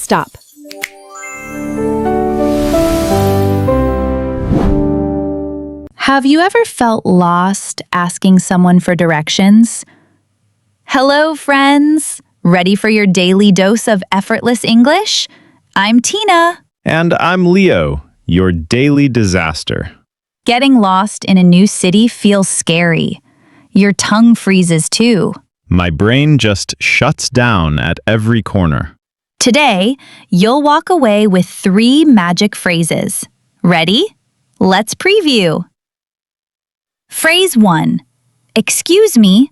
Stop. Have you ever felt lost asking someone for directions? Hello, friends! Ready for your daily dose of effortless English? I'm Tina. And I'm Leo, your daily disaster. Getting lost in a new city feels scary. Your tongue freezes too. My brain just shuts down at every corner. Today, you'll walk away with 3 magic phrases. Ready? Let's preview. Phrase 1. Excuse me.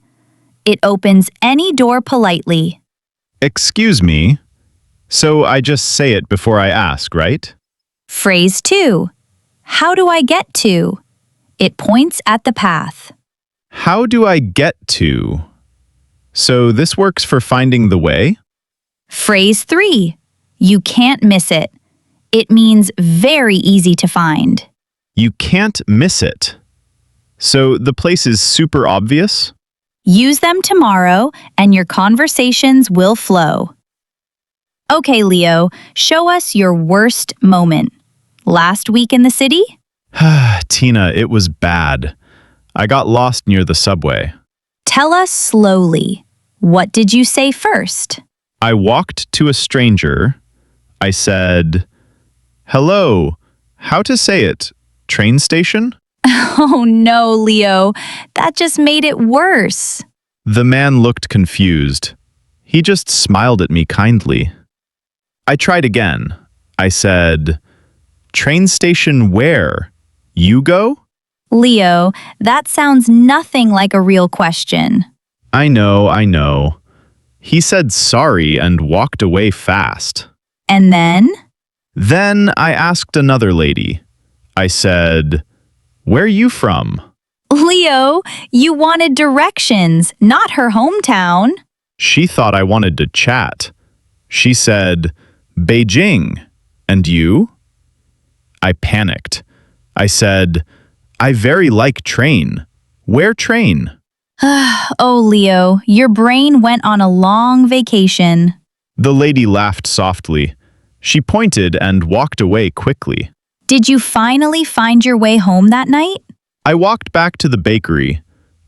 It opens any door politely. Excuse me? So I just say it before I ask, right? Phrase 2. How do I get to? It points at the path. How do I get to? So this works for finding the way? Phrase 3. You can't miss it. It means very easy to find. You can't miss it. So the place is super obvious? Use them tomorrow and your conversations will flow. Okay, Leo, show us your worst moment. Last week in the city? Tina, it was bad. I got lost near the subway. Tell us slowly. What did you say first? I walked to a stranger. I said, "Hello, how to say it? Train station?" Oh no, Leo. That just made it worse. The man looked confused. He just smiled at me kindly. I tried again. I said, "Train station where? You go?" Leo, that sounds nothing like a real question. I know. He said sorry and walked away fast. And then? Then I asked another lady. I said, "Where you from?" Leo, you wanted directions, not her hometown. She thought I wanted to chat. She said, "Beijing. And you?" I panicked. I said, "I very like train. Where train?" Oh, Leo, your brain went on a long vacation. The lady laughed softly. She pointed and walked away quickly. Did you finally find your way home that night? I walked back to the bakery.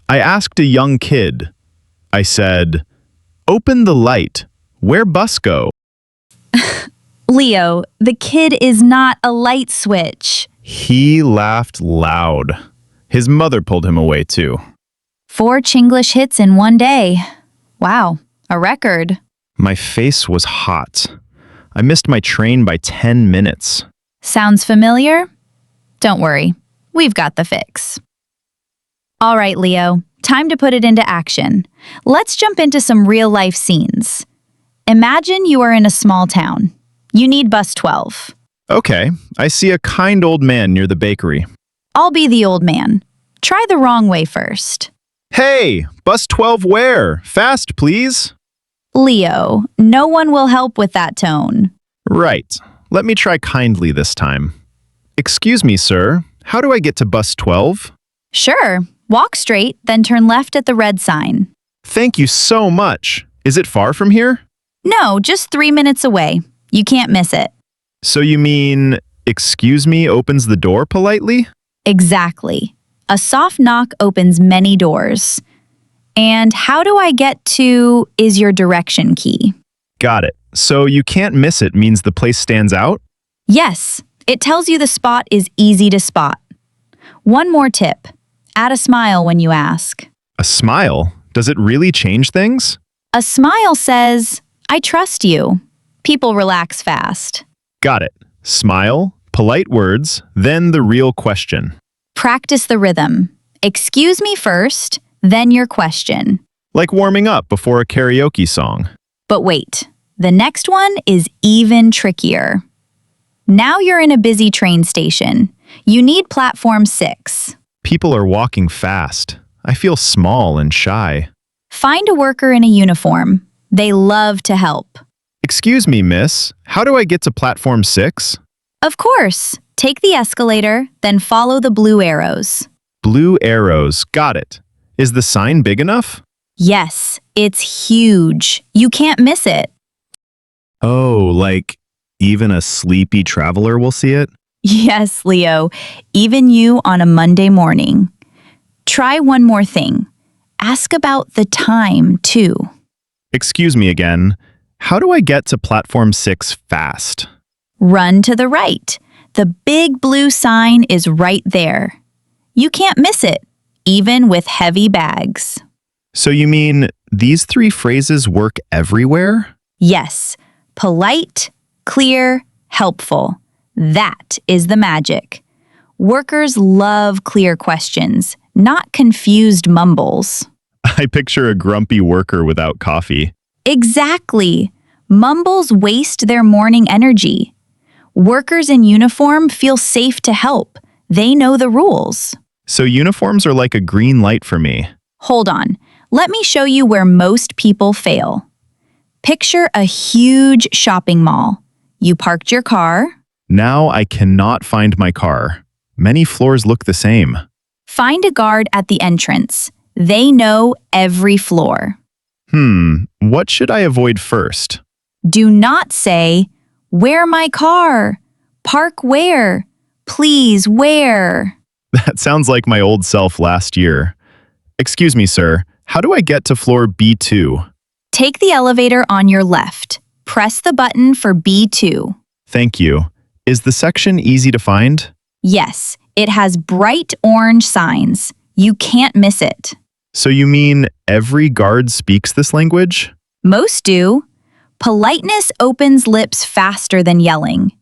I asked a young kid. I said, "Open the light. Where bus go?" Leo, the kid is not a light switch. He laughed loud. His mother pulled him away too. 4 Chinglish hits in one day. Wow, a record. My face was hot. I missed my train by 10 minutes. Sounds familiar? Don't worry, we've got the fix. All right, Leo, time to put it into action. Let's jump into some real-life scenes. Imagine you are in a small town. You need bus 12. Okay, I see a kind old man near the bakery. I'll be the old man. Try the wrong way first. Hey, bus 12 where? Fast, please. Leo, no one will help with that tone. Right. Let me try kindly this time. Excuse me, sir. How do I get to bus 12? Sure, walk straight, then turn left at the red sign. Thank you so much. Is it far from here? No, just 3 minutes away. You can't miss it. So you mean, excuse me opens the door politely? Exactly. A soft knock opens many doors. And how do I get to is your direction key. Got it. So you can't miss it means the place stands out? Yes, it tells you the spot is easy to spot. One more tip. Add a smile when you ask. A smile? Does it really change things? A smile says, I trust you. People relax fast. Got it. Smile, polite words, then the real question. Practice the rhythm. Excuse me first, then your question. Like warming up before a karaoke song. But wait, the next one is even trickier. Now you're in a busy train station. You need platform 6. People are walking fast. I feel small and shy. Find a worker in a uniform. They love to help. Excuse me, miss. How do I get to platform 6? Of course. Take the escalator, then follow the blue arrows. Blue arrows. Got it. Is the sign big enough? Yes, it's huge. You can't miss it. Oh, like even a sleepy traveler will see it? Yes, Leo, even you on a Monday morning. Try one more thing. Ask about the time, too. Excuse me again. How do I get to platform 6 fast? Run to the right. The big blue sign is right there. You can't miss it, even with heavy bags. So you mean these 3 phrases work everywhere? Yes, polite, clear, helpful. That is the magic. Workers love clear questions, not confused mumbles. I picture a grumpy worker without coffee. Exactly. Mumbles waste their morning energy. Workers in uniform feel safe to help. They know the rules. So uniforms are like a green light for me. Hold on. Let me show you where most people fail. Picture a huge shopping mall. You parked your car. Now I cannot find my car. Many floors look the same. Find a guard at the entrance. They know every floor. What should I avoid first? Do not say, "Where my car? Park where? Please, where?" That sounds like my old self last year. Excuse me, sir. How do I get to floor B2? Take the elevator on your left. Press the button for B2. Thank you. Is the section easy to find? Yes, it has bright orange signs. You can't miss it. So you mean every guard speaks this language? Most do. Politeness opens lips faster than yelling.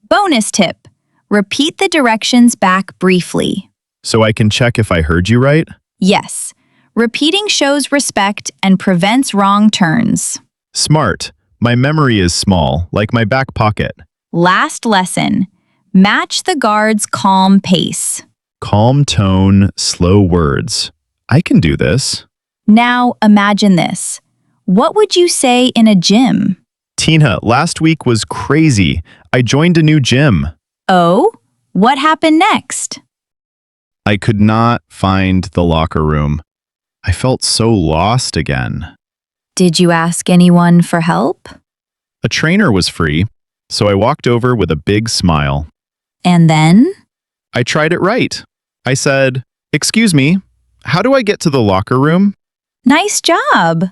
Bonus tip: repeat the directions back briefly. So I can check if I heard you right? Yes, repeating shows respect and prevents wrong turns. Smart. My memory is small, like my back pocket. Last lesson: match the guard's calm pace. Calm tone, slow words. I can do this. Now imagine this. What would you say in a gym? Tina, last week was crazy. I joined a new gym. Oh, what happened next? I could not find the locker room. I felt so lost again. Did you ask anyone for help? A trainer was free, so I walked over with a big smile. And then? I tried it right. I said, "Excuse me, how do I get to the locker room?" Nice job.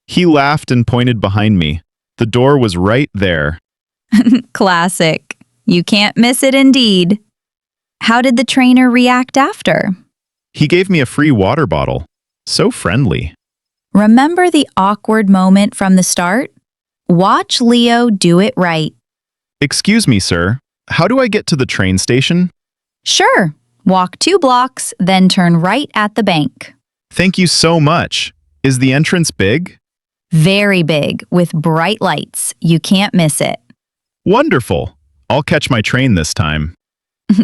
He laughed and pointed behind me. The door was right there. Classic. You can't miss it indeed. How did the trainer react after? He gave me a free water bottle. So friendly. Remember the awkward moment from the start? Watch Leo do it right. Excuse me, sir. How do I get to the train station? Sure. Walk 2 blocks, then turn right at the bank. Thank you so much. Is the entrance big? Very big, with bright lights. You can't miss it. Wonderful. I'll catch my train this time.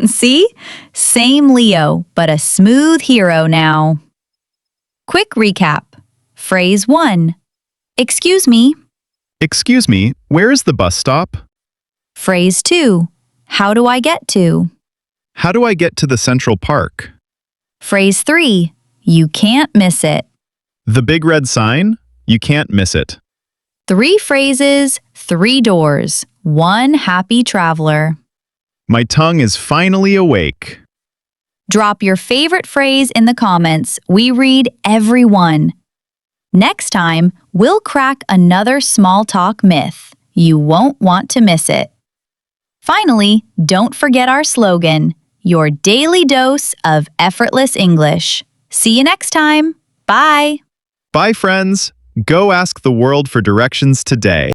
See? Same Leo, but a smooth hero now. Quick recap. Phrase 1. Excuse me. Excuse me, where is the bus stop? Phrase 2. How do I get to? How do I get to the Central Park? Phrase 3. You can't miss it. The big red sign? You can't miss it. 3 phrases, 3 doors, 1 happy traveler. My tongue is finally awake. Drop your favorite phrase in the comments. We read every one. Next time, we'll crack another small talk myth. You won't want to miss it. Finally, don't forget our slogan, your daily dose of effortless English. See you next time. Bye. Bye, friends. Go ask the world for directions today.